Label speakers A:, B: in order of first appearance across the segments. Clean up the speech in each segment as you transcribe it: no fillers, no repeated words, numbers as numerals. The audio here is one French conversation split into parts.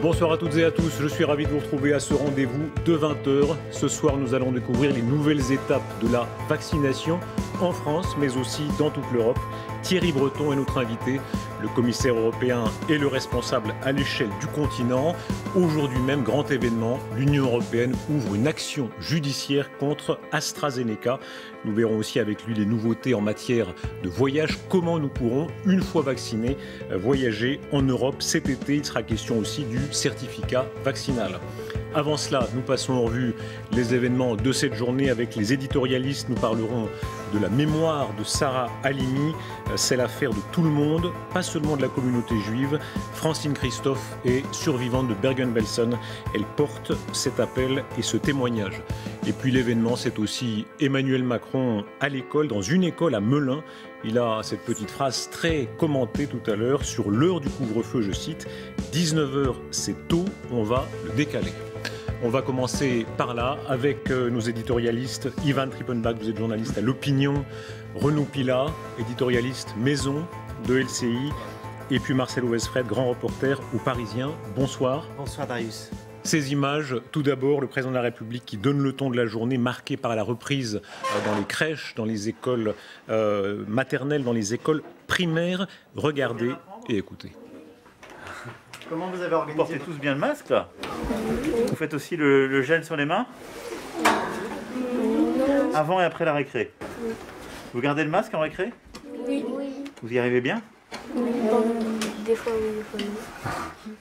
A: Bonsoir à toutes et à tous, je suis ravi de vous retrouver à ce rendez-vous de 20 h. Ce soir, nous allons découvrir les nouvelles étapes de la vaccination en France, mais aussi dans toute l'Europe. Thierry Breton est notre invité, le commissaire européen et le responsable à l'échelle du continent. Aujourd'hui même, grand événement, l'Union européenne ouvre une action judiciaire contre AstraZeneca. Nous verrons aussi avec lui les nouveautés en matière de voyage, comment nous pourrons, une fois vaccinés, voyager en Europe cet été. Il sera question aussi du certificat vaccinal. Avant cela, nous passons en revue les événements de cette journée avec les éditorialistes. Nous parlerons de la mémoire de Sarah Halimi. C'est l'affaire de tout le monde, pas seulement de la communauté juive. Francine Christophe est survivante de Bergen-Belsen. Elle porte cet appel et ce témoignage. Et puis l'événement, c'est aussi Emmanuel Macron à l'école, dans une école à Melun. Il a cette petite phrase très commentée tout à l'heure sur l'heure du couvre-feu, je cite, « 19 h, c'est tôt, on va le décaler ». On va commencer par là avec nos éditorialistes. Ivan Trippenbach, vous êtes journaliste à l'Opinion. Renaud Pila, éditorialiste maison de LCI. Et puis Marcelo Westfred, grand reporter au Parisien. Bonsoir.
B: Bonsoir Darius.
A: Ces images, tout d'abord, le président de la République qui donne le ton de la journée, marquée par la reprise dans les crèches, dans les écoles maternelles, dans les écoles primaires. Regardez et écoutez.
B: Comment vous avez organisé? Vous portez tous bien le masque là? Vous faites aussi le gel sur les mains? Avant et après la récré? Vous gardez le masque en récré?
C: Oui.
B: Vous y arrivez bien?
C: Des fois oui, des fois non.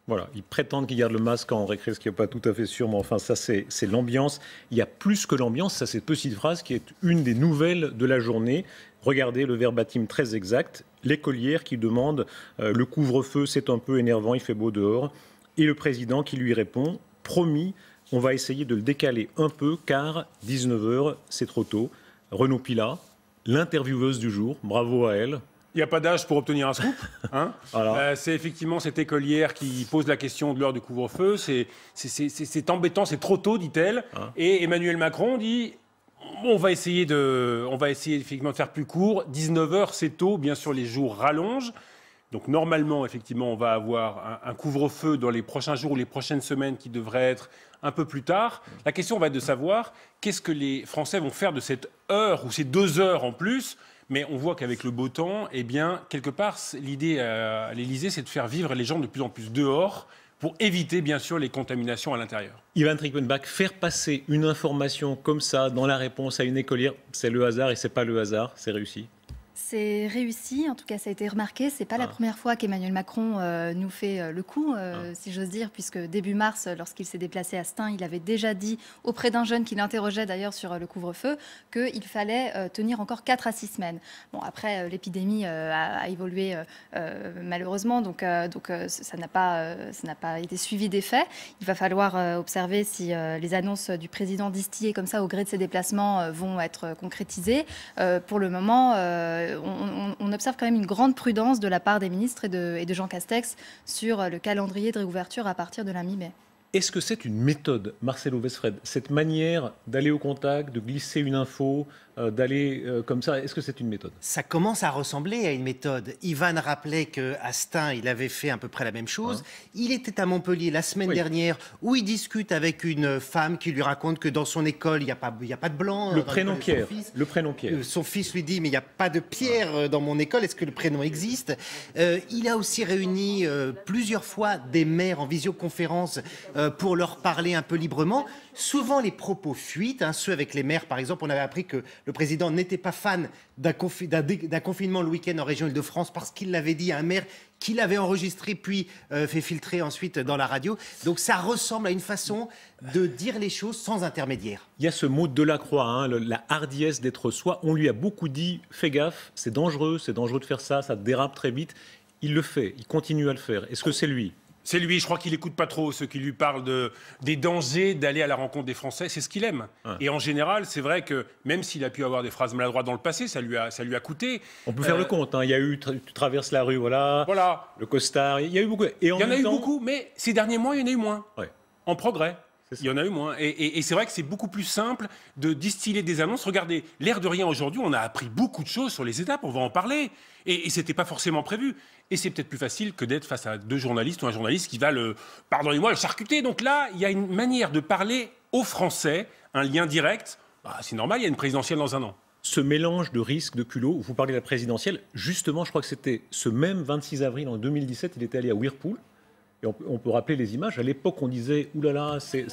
A: Voilà, ils prétendent qu'ils gardent le masque en récré, ce qui n'est pas tout à fait sûr, mais enfin ça c'est l'ambiance. Il y a plus que l'ambiance, ça cette petite phrase qui est une des nouvelles de la journée. Regardez le verbatim très exact, l'écolière qui demande le couvre-feu, c'est un peu énervant, il fait beau dehors. Et le président qui lui répond, promis, on va essayer de le décaler un peu car 19 h, c'est trop tôt. Renaud Pila, l'intervieweuse du jour, bravo à elle.
D: Il n'y a pas d'âge pour obtenir un scoop. Hein.
A: Voilà.
D: C'est effectivement cette écolière qui pose la question de l'heure du couvre-feu. C'est embêtant, c'est trop tôt, dit-elle.
A: Hein.
D: Et Emmanuel Macron dit on va essayer effectivement de faire plus court. 19 h, c'est tôt. Bien sûr, les jours rallongent. Donc normalement, effectivement, on va avoir un couvre-feu dans les prochains jours ou les prochaines semaines qui devrait être un peu plus tard. La question va être de savoir qu'est-ce que les Français vont faire de cette heure ou ces 2 heures en plus. Mais on voit qu'avec le beau temps, eh bien, quelque part, l'idée à l'Élysée, c'est de faire vivre les gens de plus en plus dehors pour éviter, bien sûr, les contaminations à l'intérieur.
A: Ivan Trippenbach, faire passer une information comme ça dans la réponse à une écolière, c'est le hasard et c'est pas le hasard, c'est réussi.
E: C'est réussi, en tout cas ça a été remarqué. C'est pas la première fois qu'Emmanuel Macron nous fait le coup, si j'ose dire, puisque début mars, lorsqu'il s'est déplacé à Stein, il avait déjà dit auprès d'un jeune qui l'interrogeait d'ailleurs sur le couvre-feu qu'il fallait tenir encore 4 à 6 semaines. Bon, après, l'épidémie a évolué malheureusement, donc ça n'a pas été suivi des faits. Il va falloir observer si les annonces du président distillées comme ça au gré de ses déplacements vont être concrétisées. Pour le moment, on observe quand même une grande prudence de la part des ministres et de Jean Castex sur le calendrier de réouverture à partir de la mi-mai.
A: Est-ce que c'est une méthode, Marcelo Westfred, cette manière d'aller au contact, de glisser une info, d'aller comme ça, est-ce que c'est une méthode?
F: Ça commence à ressembler à une méthode. Ivan rappelait qu'à Stein, il avait fait à peu près la même chose. Il était à Montpellier la semaine dernière où il discute avec une femme qui lui raconte que dans son école, il n'y a pas de blanc.
A: Le prénom Pierre. Le prénom Pierre.
F: Son fils lui dit, mais il n'y a pas de Pierre dans mon école, est-ce que le prénom existe? Il a aussi réuni plusieurs fois des maires en visioconférence pour leur parler un peu librement. Souvent, les propos fuitent. Ceux avec les maires, par exemple, on avait appris que le président n'était pas fan d'un confinement le week-end en région Île-de-France parce qu'il l'avait dit à un maire qui l'avait enregistré puis fait filtrer ensuite dans la radio. Donc ça ressemble à une façon de dire les choses sans intermédiaire.
A: Il y a ce mot de Delacroix, la hardiesse d'être soi. On lui a beaucoup dit, fais gaffe, c'est dangereux de faire ça, ça dérape très vite. Il le fait, il continue à le faire. Est-ce que c'est lui ?
D: C'est lui, je crois qu'il n'écoute pas trop ceux qui lui parlent des dangers d'aller à la rencontre des Français. C'est ce qu'il aime. Et en général, c'est vrai que même s'il a pu avoir des phrases maladroites dans le passé, ça lui a coûté.
A: On peut faire le compte. Il y a eu, tu traverses la rue, voilà. Le costard, il y a eu beaucoup. Et
D: il y en a eu beaucoup, mais ces derniers mois, il y en a eu moins. En progrès. Il y en a eu moins. Et c'est vrai que c'est beaucoup plus simple de distiller des annonces. Regardez, l'air de rien aujourd'hui, on a appris beaucoup de choses sur les étapes, on va en parler. Et ce n'était pas forcément prévu. Et c'est peut-être plus facile que d'être face à deux journalistes ou un journaliste qui va pardonnez-moi, le charcuter. Donc là, il y a une manière de parler aux Français, un lien direct. Bah, c'est normal, il y a une présidentielle dans un an.
A: Ce mélange de risques, de culot, vous parlez de la présidentielle, justement, je crois que c'était ce même 26 avril en 2017, il était allé à Whirlpool. Et on peut rappeler les images. À l'époque, on disait « Ouh là là, c'est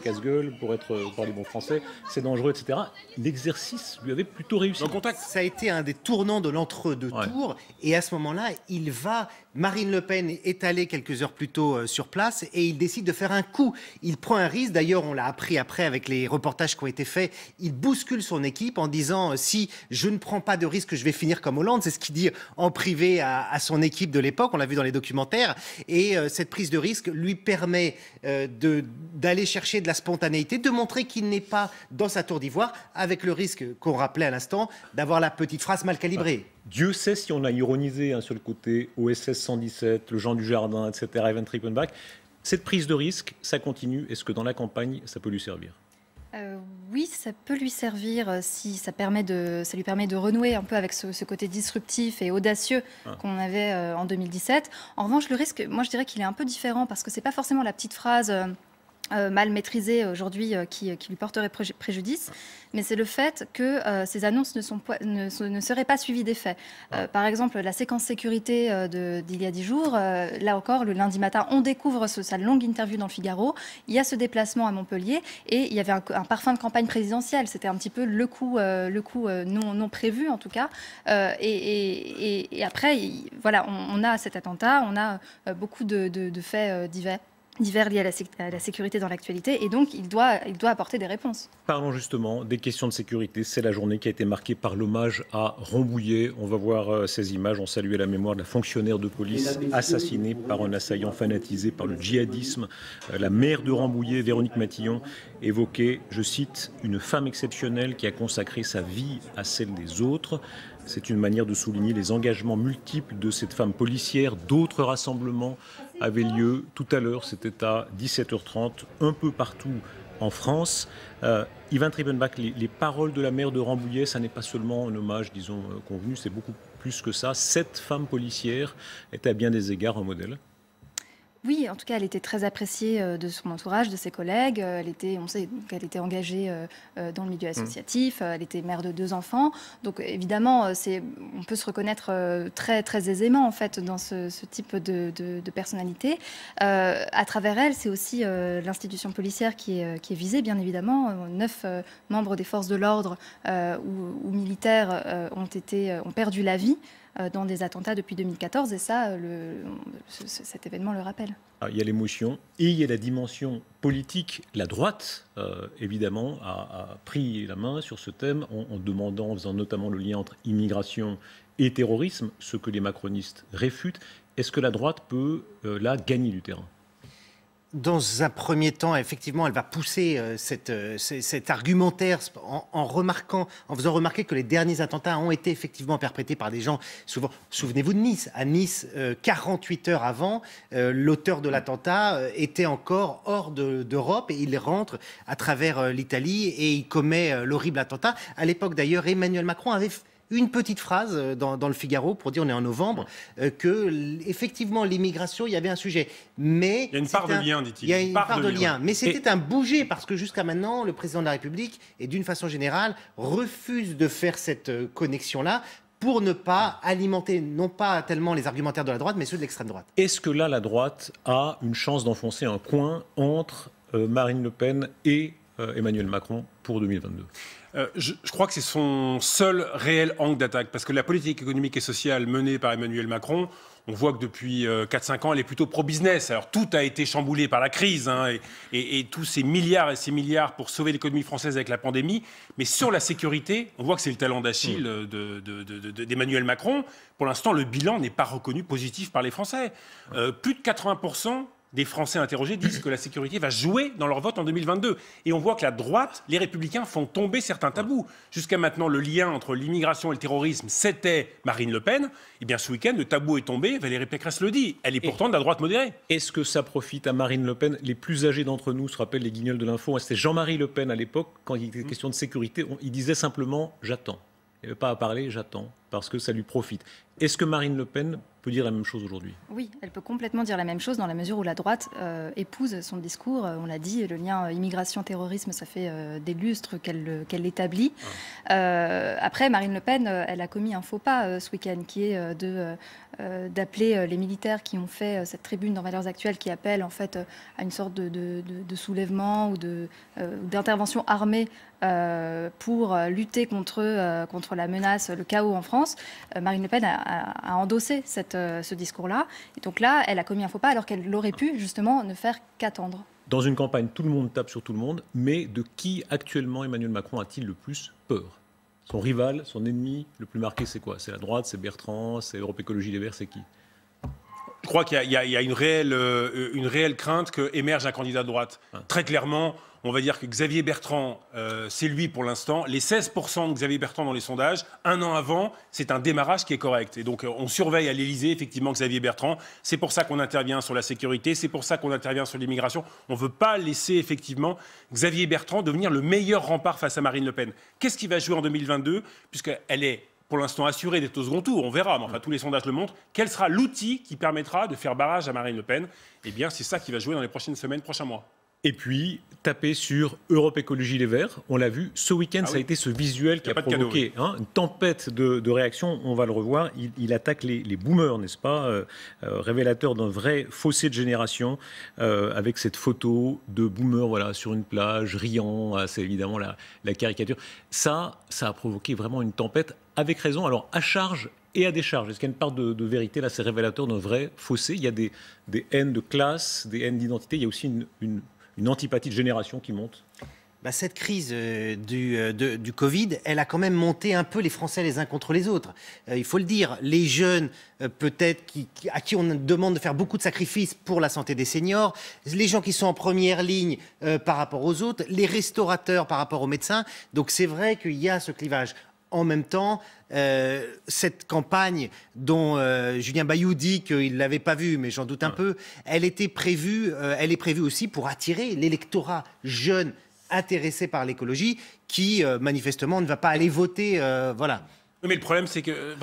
A: casse-gueule, pour parler bon français, c'est dangereux, etc. » L'exercice lui avait plutôt réussi.
D: En contact.
F: Ça a été un des tournants de l'entre-deux tours. Et à ce moment-là, Marine Le Pen est allée quelques heures plus tôt sur place et il décide de faire un coup. Il prend un risque. D'ailleurs, on l'a appris après avec les reportages qui ont été faits. Il bouscule son équipe en disant « Si je ne prends pas de risque, je vais finir comme Hollande. » C'est ce qu'il dit en privé à son équipe de l'époque. On l'a vu dans les documentaires. Et cette prise de risque lui permet d'aller chercher de la spontanéité, de montrer qu'il n'est pas dans sa tour d'ivoire, avec le risque qu'on rappelait à l'instant d'avoir la petite phrase mal calibrée.
A: Dieu sait si on a ironisé sur le côté OSS 117, le Jean Dujardin, etc., Evan Rickenbach. Cette prise de risque, ça continue. Est-ce que dans la campagne, ça peut lui servir ?
E: Oui, ça peut lui servir si ça lui permet de renouer un peu avec ce côté disruptif et audacieux qu'on avait en 2017. En revanche, le risque, moi je dirais qu'il est un peu différent parce que c'est pas forcément la petite phrase mal maîtrisée aujourd'hui qui lui porterait préjudice, mais c'est le fait que ces annonces ne seraient pas suivies d'effets. Par exemple, la séquence sécurité d'il y a 10 jours, là encore, le lundi matin, on découvre sa longue interview dans le Figaro. Il y a ce déplacement à Montpellier et il y avait un parfum de campagne présidentielle. C'était un petit peu le coup non prévu, en tout cas. Et après, voilà, on a cet attentat, on a beaucoup de faits divers liés à la sécurité dans l'actualité, et donc il doit apporter des réponses.
A: Parlons justement des questions de sécurité. C'est la journée qui a été marquée par l'hommage à Rambouillet. On va voir ces images. On salue la mémoire de la fonctionnaire de police assassinée par un assaillant fanatisé par le djihadisme. La maire de Rambouillet, Véronique Matillon, évoquait, je cite, « une femme exceptionnelle qui a consacré sa vie à celle des autres ». C'est une manière de souligner les engagements multiples de cette femme policière. D'autres rassemblements avaient lieu tout à l'heure, c'était à 17h30, un peu partout en France. Evan Rickenbach, les paroles de la maire de Rambouillet, ça n'est pas seulement un hommage, disons, convenu, c'est beaucoup plus que ça. Cette femme policière était à bien des égards un modèle.
E: Oui, en tout cas, elle était très appréciée de son entourage, de ses collègues. On sait qu'elle était engagée dans le milieu associatif. Elle était mère de 2 enfants. Donc, évidemment, on peut se reconnaître très, très aisément, en fait, dans ce type de personnalité. À travers elle, c'est aussi l'institution policière qui est visée, bien évidemment. 9 membres des forces de l'ordre ou militaires ont perdu la vie dans des attentats depuis 2014, et ça, cet événement le rappelle.
A: Il y a l'émotion et il y a la dimension politique. La droite, évidemment, a pris la main sur ce thème en demandant, en faisant notamment le lien entre immigration et terrorisme, ce que les macronistes réfutent. Est-ce que la droite peut, là, gagner du terrain ?
F: Dans un premier temps, effectivement, elle va pousser cet argumentaire en faisant remarquer que les derniers attentats ont été effectivement perpétrés par des gens, souvent, souvenez-vous de Nice. À Nice, 48 heures avant, l'auteur de l'attentat était encore hors d'Europe et il rentre à travers l'Italie et il commet l'horrible attentat. À l'époque, d'ailleurs, Emmanuel Macron avait une petite phrase dans le Figaro pour dire, on est en novembre, que effectivement l'immigration, il y avait un sujet. Mais
D: il y a une part de lien, dit-il.
F: Il y a une part de lien. Mais c'était un bouger parce que jusqu'à maintenant, le président de la République, et d'une façon générale, refuse de faire cette connexion-là pour ne pas alimenter, non pas tellement les argumentaires de la droite, mais ceux de l'extrême droite.
A: Est-ce que là, la droite a une chance d'enfoncer un coin entre Marine Le Pen et Emmanuel Macron pour 2022 ?
D: Je crois que c'est son seul réel angle d'attaque, parce que la politique économique et sociale menée par Emmanuel Macron, on voit que depuis 4-5 ans, elle est plutôt pro-business. Alors tout a été chamboulé par la crise et tous ces milliards et ces milliards pour sauver l'économie française avec la pandémie. Mais sur la sécurité, on voit que c'est le talent d'Achille d'Emmanuel Macron. Pour l'instant, le bilan n'est pas reconnu positif par les Français. Plus de 80% des Français interrogés disent que la sécurité va jouer dans leur vote en 2022. Et on voit que la droite, les Républicains font tomber certains tabous. Jusqu'à maintenant, le lien entre l'immigration et le terrorisme, c'était Marine Le Pen. Eh bien, ce week-end, le tabou est tombé. Valérie Pécresse le dit. Elle est pourtant de la droite modérée.
A: Est-ce que ça profite à Marine Le Pen? Les plus âgés d'entre nous se rappellent les guignols de l'info. C'était Jean-Marie Le Pen à l'époque, quand il était question de sécurité, il disait simplement « j'attends ». Il n'y avait pas à parler, j'attends, parce que ça lui profite. Est-ce que Marine Le Pen peut dire la même chose aujourd'hui?
E: Oui, elle peut complètement dire la même chose dans la mesure où la droite épouse son discours. On l'a dit, le lien immigration-terrorisme, ça fait des lustres qu'elle l'établit. Après, Marine Le Pen, elle a commis un faux pas ce week-end, qui est d'appeler les militaires qui ont fait cette tribune dans Valeurs Actuelles, qui appelle en fait à une sorte de soulèvement ou d'intervention armée pour lutter contre la menace, le chaos en France. Marine Le Pen a endossé ce discours-là. Et donc là, elle a commis un faux pas alors qu'elle aurait pu justement ne faire qu'attendre.
A: Dans une campagne, tout le monde tape sur tout le monde, mais de qui actuellement Emmanuel Macron a-t-il le plus peur? Son rival, son ennemi le plus marqué, c'est quoi? C'est la droite, c'est Bertrand, c'est Europe Écologie Les Verts, c'est qui?
D: Je crois qu'il y a une réelle crainte qu'émerge un candidat de droite. Très clairement, on va dire que Xavier Bertrand, c'est lui pour l'instant. Les 16% de Xavier Bertrand dans les sondages, un an avant, c'est un démarrage qui est correct. Et donc, on surveille à l'Élysée, effectivement, Xavier Bertrand. C'est pour ça qu'on intervient sur la sécurité, c'est pour ça qu'on intervient sur l'immigration. On ne veut pas laisser, effectivement, Xavier Bertrand devenir le meilleur rempart face à Marine Le Pen. Qu'est-ce qui va jouer en 2022? Puisqu'elle est pour l'instant assurée d'être au second tour, on verra, mais enfin tous les sondages le montrent. Quel sera l'outil qui permettra de faire barrage à Marine Le Pen? Eh bien, c'est ça qui va jouer dans les prochaines semaines, prochains mois.
A: Et puis, taper sur Europe Écologie Les Verts, on l'a vu, ce week-end, ça a été ce visuel qui a provoqué une tempête de réactions, on va le revoir, il attaque les boomers, n'est-ce pas, révélateur d'un vrai fossé de génération, avec cette photo de boomers voilà, sur une plage, riant, c'est évidemment la caricature. Ça a provoqué vraiment une tempête, avec raison, alors à charge et à décharge. Est-ce qu'il y a une part de vérité? Là, c'est révélateur d'un vrai fossé. Il y a des haines de classe, des haines d'identité, il y a aussi une antipathie de génération qui monte.
F: Cette crise du Covid, elle a quand même monté un peu les Français les uns contre les autres. Il faut le dire, les jeunes, peut-être, à qui on demande de faire beaucoup de sacrifices pour la santé des seniors, les gens qui sont en première ligne par rapport aux autres, les restaurateurs par rapport aux médecins. Donc c'est vrai qu'il y a ce clivage. En même temps, cette campagne dont Julien Bayou dit qu'il ne l'avait pas vue, mais j'en doute un peu, elle est prévue aussi pour attirer l'électorat jeune intéressé par l'écologie qui, manifestement, ne va pas aller voter. Voilà.
D: Mais le problème, c'est que...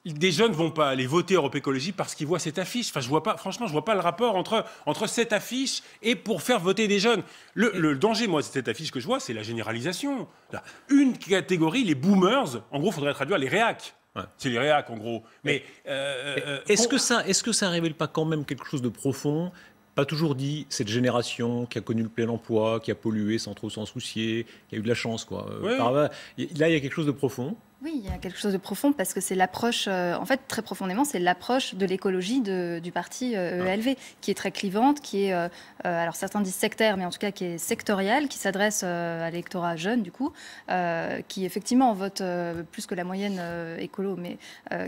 D: des jeunes ne vont pas aller voter Europe Écologie parce qu'ils voient cette affiche. Enfin, franchement, je ne vois pas le rapport entre cette affiche et pour faire voter des jeunes. Le danger, moi, de cette affiche que je vois, c'est la généralisation. Là, une catégorie, les boomers, en gros, il faudrait traduire les réacs. Ouais. C'est les réacs, en gros. Mais
A: est-ce que ça révèle pas quand même quelque chose de profond? Pas toujours dit, cette génération qui a connu le plein emploi, qui a pollué sans trop s'en soucier, qui a eu de la chance, quoi. Là, il y a quelque chose de profond.
E: Oui, il y a quelque chose de profond parce que c'est l'approche, en fait, très profondément, c'est l'approche de l'écologie du parti ELV, qui est très clivante, qui est, alors certains disent sectaire, mais en tout cas qui est sectorielle, qui s'adresse à l'électorat jeune, du coup, qui effectivement vote plus que la moyenne écolo, mais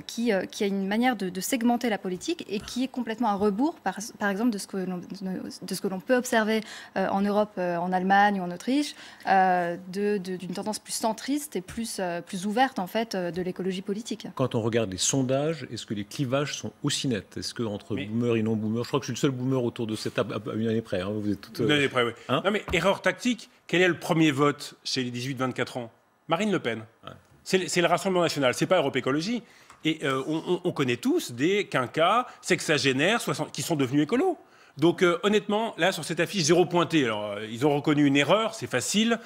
E: qui a une manière de segmenter la politique et qui est complètement à rebours, par exemple, de ce que l'on peut observer en Europe, en Allemagne ou en Autriche, d'une tendance plus centriste et plus ouverte, en fait, de l'écologie politique.
A: Quand on regarde les sondages, est-ce que les clivages sont aussi nets? Est-ce qu'entre boomers et non-boomers, je crois que je suis le seul boomer autour de cette table, à une année près, hein, vous êtes toutes...
D: Une année près, oui. Hein? Non mais, erreur tactique, quel est le premier vote chez les 18-24 ans? Marine Le Pen. Ouais. C'est le Rassemblement National, c'est pas Europe Écologie. Et on connaît tous des quinquas sexagénaires qui sont devenus écolos. Donc honnêtement, là, sur cette affiche, 0 pointé. Alors, ils ont reconnu une erreur, c'est facile.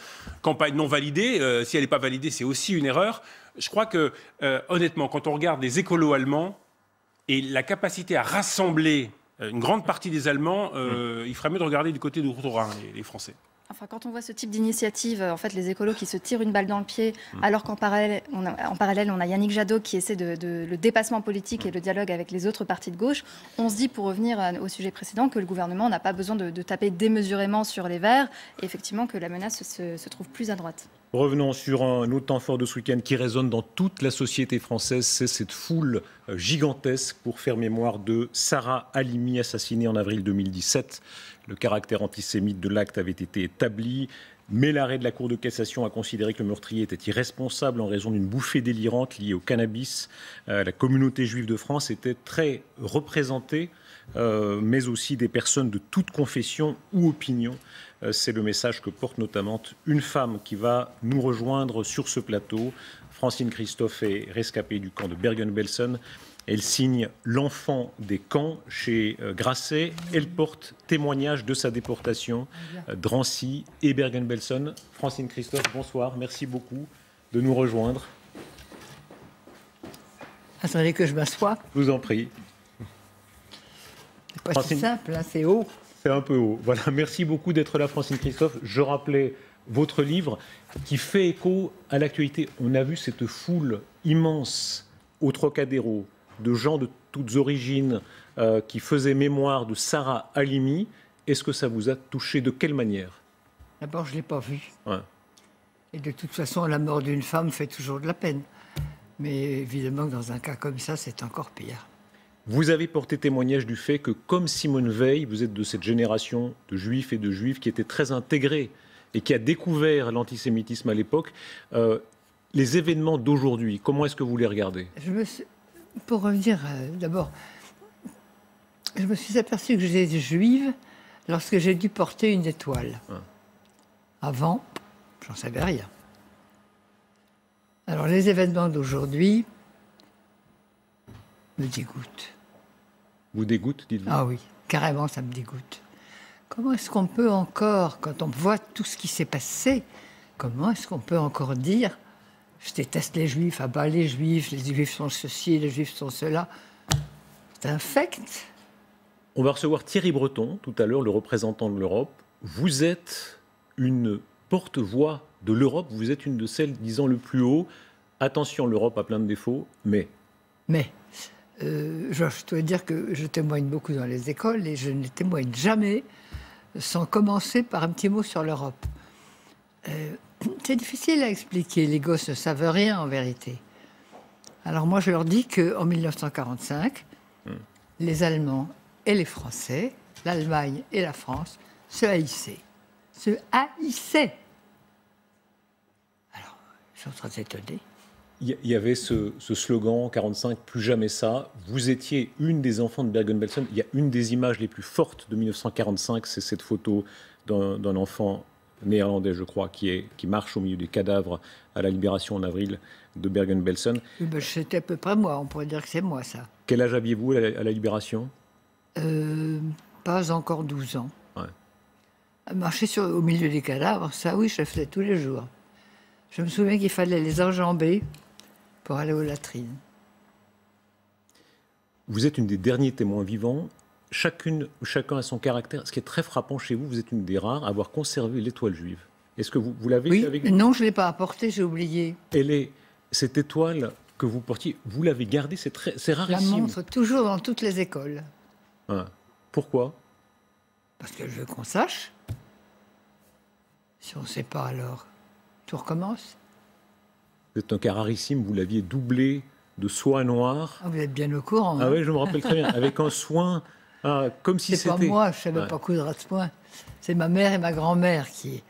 D: Campagne non validée, si elle n'est pas validée, c'est aussi une erreur. Je crois que, honnêtement, quand on regarde les écolos allemands et la capacité à rassembler une grande partie des Allemands, il ferait mieux de regarder du côté d'outre-Rhin, les Français.
E: Enfin, quand on voit ce type d'initiative, en fait, les écolos qui se tirent une balle dans le pied, alors qu'en parallèle, on a Yannick Jadot qui essaie le dépassement politique et le dialogue avec les autres partis de gauche, on se dit, pour revenir au sujet précédent, que le gouvernement n'a pas besoin de taper démesurément sur les Verts, et effectivement que la menace se trouve plus à droite.
A: Revenons sur un autre temps fort de ce week-end qui résonne dans toute la société française, c'est cette foule gigantesque pour faire mémoire de Sarah Halimi, assassinée en avril 2017. Le caractère antisémite de l'acte avait été établi, mais l'arrêt de la Cour de cassation a considéré que le meurtrier était irresponsable en raison d'une bouffée délirante liée au cannabis. La communauté juive de France était très représentée, mais aussi des personnes de toute confession ou opinion. C'est le message que porte notamment une femme qui va nous rejoindre sur ce plateau. Francine Christophe est rescapée du camp de Bergen-Belsen. Elle signe L'enfant des camps chez Grasset. Elle porte témoignage de sa déportation, Drancy et Bergen-Belsen. Francine Christophe, bonsoir. Merci beaucoup de nous rejoindre.
G: Attendez que je m'assoie.
A: Je vous en prie.
G: C'est pas
A: Francine,
G: si simple, hein, c'est haut.
A: C'est un peu haut. Voilà, merci beaucoup d'être là, Francine Christophe. Je rappelais votre livre qui fait écho à l'actualité. On a vu cette foule immense au Trocadéro de gens de toutes origines qui faisaient mémoire de Sarah Halimi. Est-ce que ça vous a touché? De quelle manière?
G: D'abord, je ne l'ai pas vu.
A: Ouais.
G: Et de toute façon, la mort d'une femme fait toujours de la peine. Mais évidemment, dans un cas comme ça, c'est encore pire.
A: Vous avez porté témoignage du fait que, comme Simone Veil, vous êtes de cette génération de juifs et de juives qui étaient très intégrés et qui a découvert l'antisémitisme à l'époque. Les événements d'aujourd'hui, comment est-ce que vous les regardez?
G: Pour revenir, d'abord, je me suis aperçue que j'étais juive lorsque j'ai dû porter une étoile. Avant, j'en savais rien. Alors, les événements d'aujourd'hui me dégoûtent.
A: Vous dégoûte, dites-vous?
G: Ah oui, carrément, ça me dégoûte. Comment est-ce qu'on peut encore, quand on voit tout ce qui s'est passé, comment est-ce qu'on peut encore dire « je déteste les juifs, ah bah les juifs sont ceci, les juifs sont cela ». C'est infect.
A: On va recevoir Thierry Breton, tout à l'heure, le représentant de l'Europe. Vous êtes une porte-voix de l'Europe, vous êtes une de celles disant le plus haut « attention, l'Europe a plein de défauts, mais… »
G: Mais, je dois dire que je témoigne beaucoup dans les écoles et je ne témoigne jamais sans commencer par un petit mot sur l'Europe. C'est difficile à expliquer, les gosses ne savent rien en vérité. Alors moi je leur dis qu'en 1945, les Allemands et les Français, l'Allemagne et la France, se haïssaient. Se haïssaient. Alors, je suis très étonné.
A: Il y avait ce slogan 45, plus jamais ça. Vous étiez une des enfants de Bergen-Belsen. Il y a une des images les plus fortes de 1945, c'est cette photo d'un enfant néerlandais, je crois, qui marche au milieu des cadavres à la libération en avril de Bergen-Belsen.
G: C'était à peu près moi, on pourrait dire que c'est moi, ça.
A: Quel âge aviez-vous à la libération?
G: Pas encore 12 ans.
A: Ouais.
G: Marcher au milieu des cadavres, ça oui, je le faisais tous les jours. Je me souviens qu'il fallait les enjamber pour aller aux latrines.
A: Vous êtes une des derniers témoins vivants. Chacun a son caractère. Ce qui est très frappant chez vous, vous êtes une des rares à avoir conservé l'étoile juive. Est-ce que vous l'avez?
G: Oui,
A: avec vous?
G: non, je ne l'ai pas apportée, j'ai oublié.
A: Cette étoile que vous portiez, vous l'avez gardée, c'est rarissime.
G: Je la montre toujours dans toutes les écoles.
A: Ouais. Pourquoi?
G: Parce que je veux qu'on sache. Si on ne sait pas, alors tout recommence.
A: C'est un cas rarissime, vous l'aviez doublé de soie noire.
G: Ah, vous êtes bien au courant.
A: Ah
G: hein.
A: oui, je me rappelle très bien, avec un soin, comme si c'était...
G: C'est pas moi, je ne savais pas coudre à ce point. C'est ma mère et ma grand-mère qui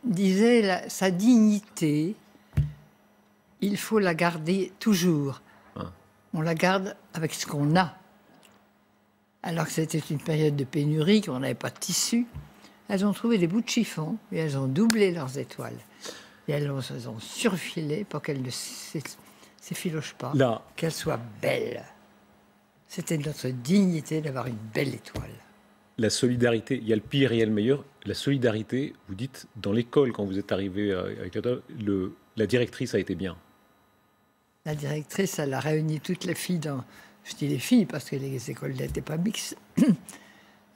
G: disaient sa dignité, il faut la garder toujours. On la garde avec ce qu'on a. Alors que c'était une période de pénurie, qu'on n'avait pas de tissu. Elles ont trouvé des bouts de chiffon et elles ont doublé leurs étoiles. Et elles ont surfilé pour qu'elles ne s'effilochent pas, qu'elles soient belles. C'était notre dignité d'avoir une belle étoile.
A: La solidarité, il y a le pire et il y a le meilleur. La solidarité, vous dites, dans l'école, quand vous êtes arrivé avec la directrice a été bien.
G: La directrice, elle a réuni toutes les filles dans... Je dis les filles parce que les écoles n'étaient pas mixtes.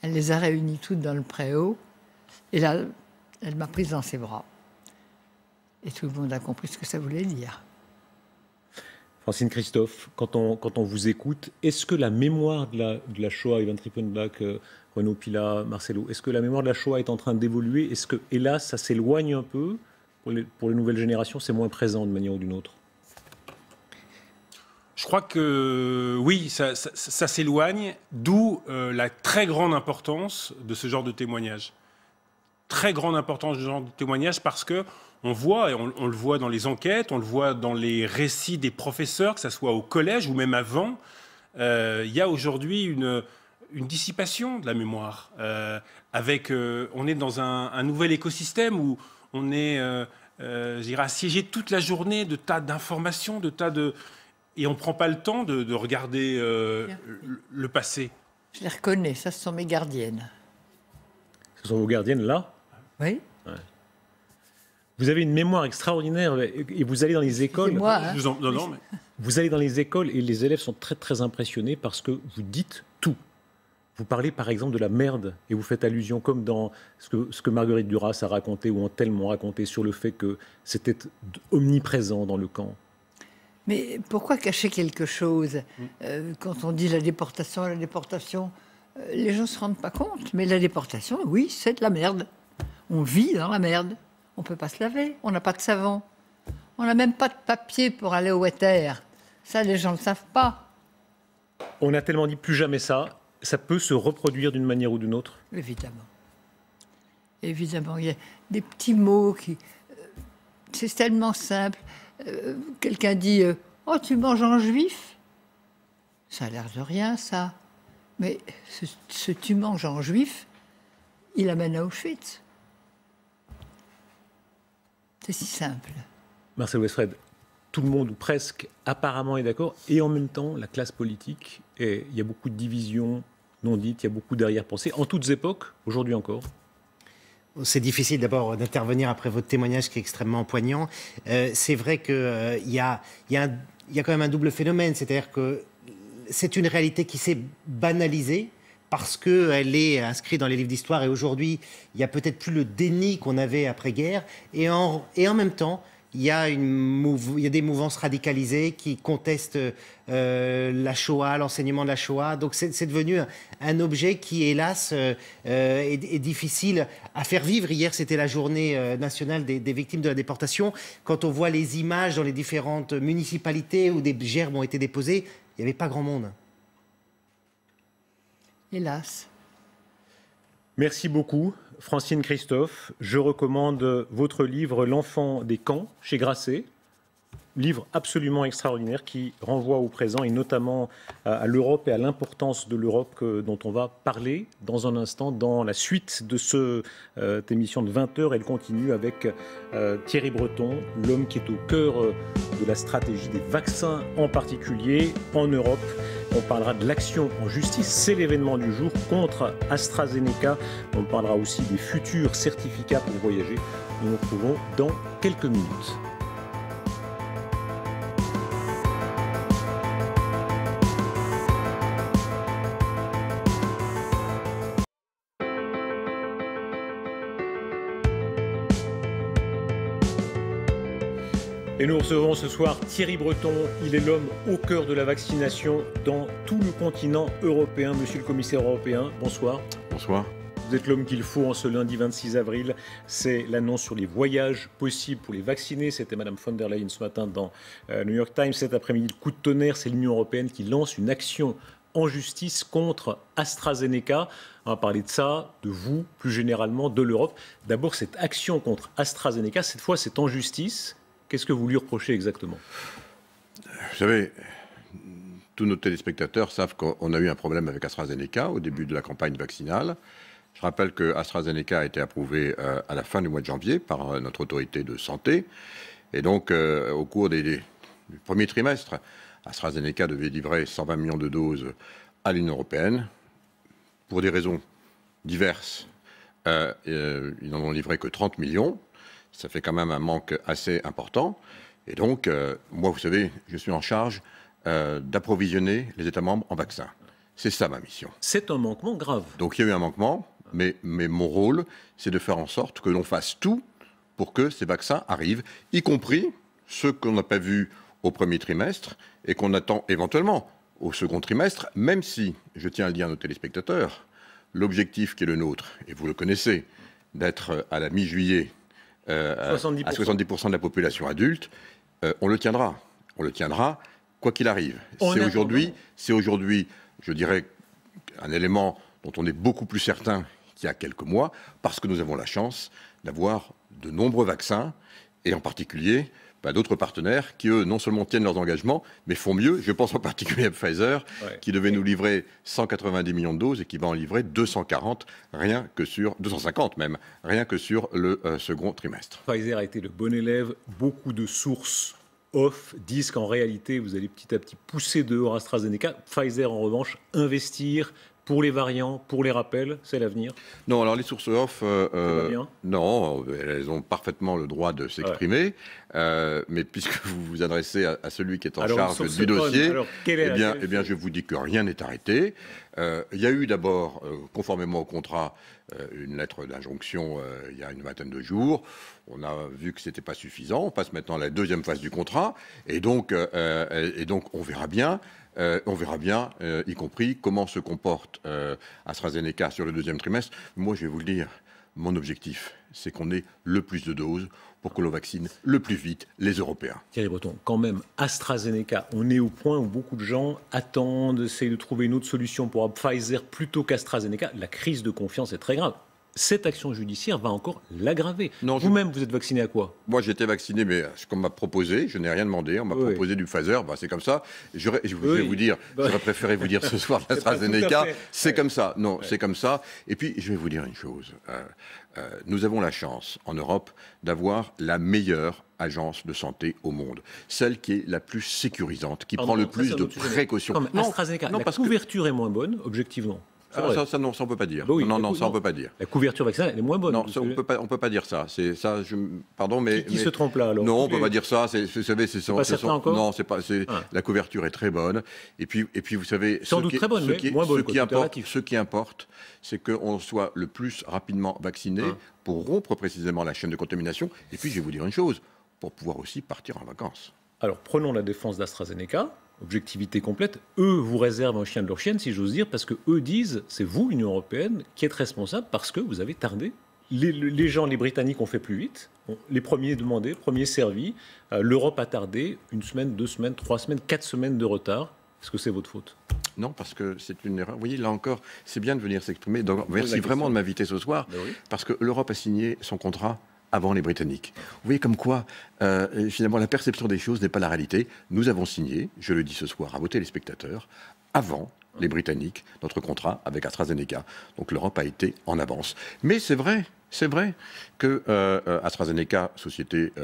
G: Elle les a réunies toutes dans le préau. Et là, elle m'a prise dans ses bras. Et tout le monde a compris ce que ça voulait dire.
A: Francine Christophe, quand on vous écoute, est-ce que la mémoire de la Shoah, Ivan Trippenbach, Renaud Pila, Marcelo, est-ce que la mémoire de la Shoah est en train d'évoluer? Est-ce que, hélas, ça s'éloigne un peu pour les nouvelles générations, c'est moins présent d'une manière ou d'une autre?
D: Je crois que oui, ça s'éloigne, d'où la très grande importance de ce genre de témoignage. Très grande importance de ce genre de témoignage parce que on voit, et on le voit dans les enquêtes, on le voit dans les récits des professeurs, que ce soit au collège ou même avant, il y a aujourd'hui une dissipation de la mémoire. On est dans un nouvel écosystème où on est assiégé toute la journée de tas d'informations, et on ne prend pas le temps de regarder le passé.
G: Je les reconnais, ça, ce sont mes gardiennes.
A: Ce sont vos gardiennes là?
G: Oui.
A: Ouais. Vous avez une mémoire extraordinaire et vous allez dans les écoles.
G: C'est moi, hein.
A: Vous allez dans les écoles et les élèves sont très très impressionnés parce que vous dites tout. Vous parlez par exemple de la merde et vous faites allusion, comme dans ce que Marguerite Duras a raconté ou Antelme ont raconté sur le fait que c'était omniprésent dans le camp.
G: Mais pourquoi cacher quelque chose? Quand on dit la déportation, les gens ne se rendent pas compte. Mais la déportation, oui, c'est de la merde. On vit dans la merde. On ne peut pas se laver, on n'a pas de savon. On n'a même pas de papier pour aller au water. Ça, les gens ne le savent pas.
A: On a tellement dit plus jamais ça. Ça peut se reproduire d'une manière ou d'une autre?
G: Évidemment. Évidemment. Il y a des petits mots qui... c'est tellement simple. Quelqu'un dit « Oh, tu manges en juif ?» Ça a l'air de rien, ça. Mais ce tu manges en juif, il amène à Auschwitz. C'est si simple.
A: Marcel Westfred, tout le monde, ou presque, apparemment est d'accord. Et en même temps, la classe politique, il y a beaucoup de divisions non dites, il y a beaucoup d'arrière-pensées, en toutes époques, aujourd'hui encore.
F: C'est difficile d'abord d'intervenir après votre témoignage qui est extrêmement poignant. C'est vrai qu'il y a quand même un double phénomène, c'est-à-dire que c'est une réalité qui s'est banalisée parce qu'elle est inscrite dans les livres d'histoire et aujourd'hui, il n'y a peut-être plus le déni qu'on avait après-guerre et en même temps, il y a des mouvances radicalisées qui contestent la Shoah, l'enseignement de la Shoah. Donc c'est devenu un objet qui, hélas, est difficile à faire vivre. Hier, c'était la journée nationale des victimes de la déportation. Quand on voit les images dans les différentes municipalités où des gerbes ont été déposées, il n'y avait pas grand monde.
G: Hélas.
A: Merci beaucoup, Francine Christophe. Je recommande votre livre « L'enfant des camps » chez Grasset. Livre absolument extraordinaire qui renvoie au présent et notamment à l'Europe et à l'importance de l'Europe dont on va parler dans un instant dans la suite de cette émission de 20h. Elle continue avec Thierry Breton, l'homme qui est au cœur de la stratégie des vaccins en particulier en Europe. On parlera de l'action en justice, c'est l'événement du jour contre AstraZeneca. On parlera aussi des futurs certificats pour voyager. Nous nous retrouvons dans quelques minutes. Et nous recevons ce soir Thierry Breton. Il est l'homme au cœur de la vaccination dans tout le continent européen. Monsieur le commissaire européen, bonsoir.
H: Bonsoir.
A: Vous êtes l'homme qu'il faut en ce lundi 26 avril. C'est l'annonce sur les voyages possibles pour les vacciner. C'était Mme von der Leyen ce matin dans New York Times. Cet après-midi, le coup de tonnerre, c'est l'Union européenne qui lance une action en justice contre AstraZeneca. On va parler de ça, de vous, plus généralement, de l'Europe. D'abord, cette action contre AstraZeneca, cette fois, c'est en justice. Qu'est-ce que vous lui reprochez exactement?
H: Vous savez, tous nos téléspectateurs savent qu'on a eu un problème avec AstraZeneca au début de la campagne vaccinale. Je rappelle que AstraZeneca a été approuvé à la fin du mois de janvier par notre autorité de santé. Et donc, au cours du premier trimestre, AstraZeneca devait livrer 120 millions de doses à l'Union européenne. Pour des raisons diverses, ils n'en ont livré que 30 millions. Ça fait quand même un manque assez important. Et donc, moi, vous savez, je suis en charge d'approvisionner les États membres en vaccins. C'est ça ma mission.
A: C'est un manquement grave.
H: Donc il y a eu un manquement, mais mon rôle, c'est de faire en sorte que l'on fasse tout pour que ces vaccins arrivent, y compris ceux qu'on n'a pas vus au premier trimestre et qu'on attend éventuellement au second trimestre, même si, je tiens à le dire à nos téléspectateurs, l'objectif qui est le nôtre, et vous le connaissez, d'être à la mi-juillet à 70% de la population adulte, on le tiendra. On le tiendra, quoi qu'il arrive. C'est aujourd'hui, je dirais, un élément dont on est beaucoup plus certain qu'il y a quelques mois, parce que nous avons la chance d'avoir de nombreux vaccins, et en particulier d'autres partenaires qui, eux, non seulement tiennent leurs engagements, mais font mieux. Je pense en particulier à Pfizer, qui devait nous livrer 190 millions de doses et qui va en livrer 250, 250 même, rien que sur le second trimestre.
A: Pfizer a été le bon élève. Beaucoup de sources off disent qu'en réalité, vous allez petit à petit pousser dehors AstraZeneca. Pfizer, en revanche, investir pour les variants, pour les rappels, c'est l'avenir?
H: Non, alors les sources off, non, elles ont parfaitement le droit de s'exprimer, mais puisque vous vous adressez à celui qui est en charge du dossier, eh bien, je vous dis que rien n'est arrêté. Il y a eu d'abord, conformément au contrat, une lettre d'injonction il y a une vingtaine de jours. On a vu que ce n'était pas suffisant. On passe maintenant à la deuxième phase du contrat, et donc on verra bien. Y compris comment se comporte AstraZeneca sur le deuxième trimestre. Moi, je vais vous le dire, mon objectif, c'est qu'on ait le plus de doses pour que l'on vaccine le plus vite les Européens.
A: Thierry Breton, quand même, AstraZeneca, on est au point où beaucoup de gens attendent, essayent de trouver une autre solution pour Pfizer plutôt qu'AstraZeneca. La crise de confiance est très grave. Cette action judiciaire va encore l'aggraver. Vous-même, vous êtes vacciné à quoi?
H: Moi, j'ai été vacciné, mais ce qu'on m'a proposé, je n'ai rien demandé. On m'a proposé du Pfizer, c'est comme ça. Je vais vous dire, j'aurais préféré vous dire ce soir l'AstraZeneca. C'est comme ça. Non, c'est comme ça. Et puis, je vais vous dire une chose. Nous avons la chance, en Europe, d'avoir la meilleure agence de santé au monde. Celle qui est la plus sécurisante, qui prend le plus de précautions.
A: AstraZeneca, la couverture est moins bonne, objectivement.
H: Ça, non, ça on peut pas dire. Non, ça on peut pas dire.
A: La couverture vaccinale, elle est moins bonne.
H: Non, ça, on peut pas dire ça. C'est ça. Pardon, mais
A: qui se trompe là alors?
H: Non, on peut pas dire ça. Vous savez, c'est
A: pas certain encore.
H: Non, c'est pas. La couverture est très bonne. Et puis, vous savez,
A: sans doute très bonne, mais moins bonne.
H: Ce qui importe, c'est qu'on soit le plus rapidement vacciné pour rompre précisément la chaîne de contamination. Et puis, je vais vous dire une chose, pour pouvoir aussi partir en vacances.
A: Alors, prenons la défense d'AstraZeneca. Objectivité complète, eux vous réservent un chien de leur chienne, si j'ose dire, parce que eux disent, c'est vous, l'Union européenne, qui êtes responsable parce que vous avez tardé. Les Britanniques ont fait plus vite, les premiers demandés, premiers servis. L'Europe a tardé 1 semaine, 2 semaines, 3 semaines, 4 semaines de retard. Est-ce que c'est votre faute?
H: Non, parce que c'est une erreur. Vous voyez, là encore, c'est bien de venir s'exprimer. Donc, merci vraiment de m'inviter ce soir, parce que l'Europe a signé son contrat avant les Britanniques. Vous voyez comme quoi, finalement, la perception des choses n'est pas la réalité. Nous avons signé, je le dis ce soir à vos téléspectateurs, avant les Britanniques, notre contrat avec AstraZeneca. Donc l'Europe a été en avance. Mais c'est vrai que AstraZeneca, société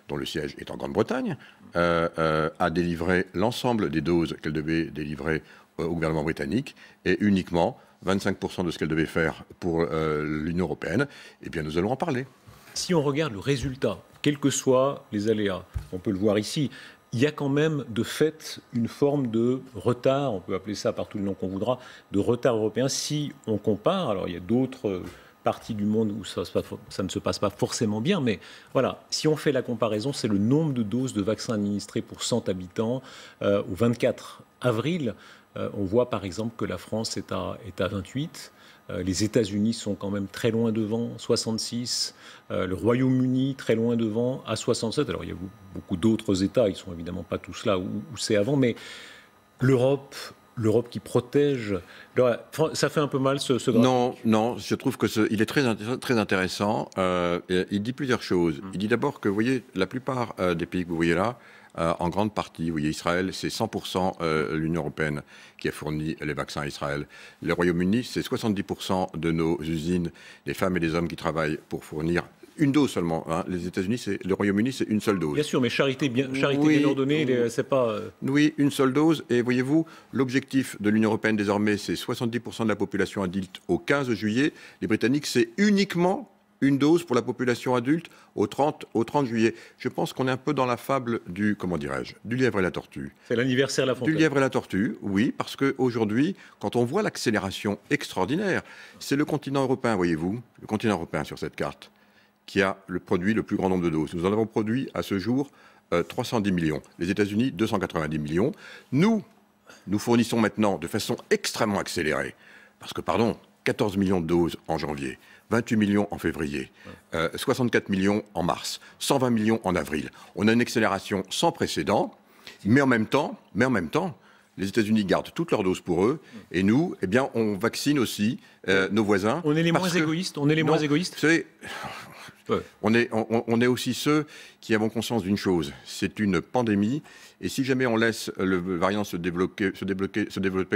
H: dont le siège est en Grande-Bretagne, a délivré l'ensemble des doses qu'elle devait délivrer au gouvernement britannique, et uniquement 25% de ce qu'elle devait faire pour l'Union européenne. Eh bien, nous allons en parler.
A: Si on regarde le résultat, quels que soient les aléas, on peut le voir ici, il y a quand même de fait une forme de retard, on peut appeler ça par tout le nom qu'on voudra, de retard européen si on compare. Alors il y a d'autres parties du monde où ça ne se passe pas forcément bien, mais voilà, si on fait la comparaison, c'est le nombre de doses de vaccins administrés pour 100 habitants. Au 24 avril, on voit par exemple que la France est à 28. Les États-Unis sont quand même très loin devant, 66. Le Royaume-Uni très loin devant, à 67. Alors il y a beaucoup d'autres États, ils ne sont évidemment pas tous là où c'est avant, mais l'Europe qui protège, ça fait un peu mal ce graphique.
H: Non, je trouve qu'il est très intéressant. Il dit plusieurs choses. Il dit d'abord que, vous voyez, la plupart des pays que vous voyez là, en grande partie, vous voyez, Israël, c'est 100% l'Union européenne qui a fourni les vaccins à Israël. Le Royaume-Uni, c'est 70% de nos usines, des femmes et des hommes qui travaillent pour fournir une dose seulement. Les États-Unis, le Royaume-Uni, c'est une seule dose.
A: Bien sûr, mais charité bien ordonnée, c'est pas...
H: Oui, une seule dose. Et voyez-vous, l'objectif de l'Union européenne désormais, c'est 70% de la population adulte au 15 juillet. Les Britanniques, c'est uniquement une dose pour la population adulte au 30 juillet. Je pense qu'on est un peu dans la fable du lièvre et la tortue.
A: C'est l'anniversaire de La Fontaine.
H: Du lièvre et la tortue, oui, parce qu'aujourd'hui, quand on voit l'accélération extraordinaire, c'est le continent européen, voyez-vous, le continent européen sur cette carte, qui a produit le plus grand nombre de doses. Nous en avons produit à ce jour 310 millions. Les États-Unis, 290 millions. Nous fournissons maintenant de façon extrêmement accélérée, parce que, 14 millions de doses en janvier. 28 millions en février, 64 millions en mars, 120 millions en avril. On a une accélération sans précédent, mais en même temps, les États-Unis gardent toutes leurs doses pour eux, et nous, eh bien, on vaccine aussi nos voisins.
A: On est les moins égoïstes. On est les moins égoïstes.
H: Vous savez, on est aussi ceux qui avons conscience d'une chose, c'est une pandémie, et si jamais on laisse le variant se développer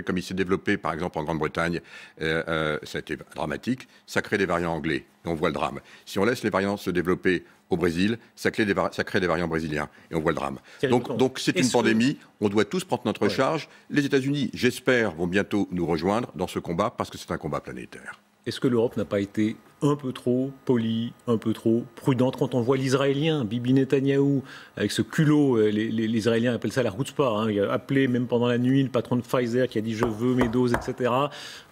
H: comme il s'est développé, par exemple en Grande-Bretagne, ça a été dramatique, ça crée des variants anglais, et on voit le drame. Si on laisse les variants se développer au Brésil, ça crée des variants brésiliens, et on voit le drame. Donc c'est une pandémie, on doit tous prendre notre charge. Les États-Unis, j'espère, vont bientôt nous rejoindre dans ce combat, parce que c'est un combat planétaire.
A: Est-ce que l'Europe n'a pas été un peu trop polie, un peu trop prudente quand on voit l'Israélien, Bibi Netanyahou, avec ce culot, les Israéliens appellent ça la chutzpah, hein, il a appelé même pendant la nuit le patron de Pfizer qui a dit « je veux mes doses », etc.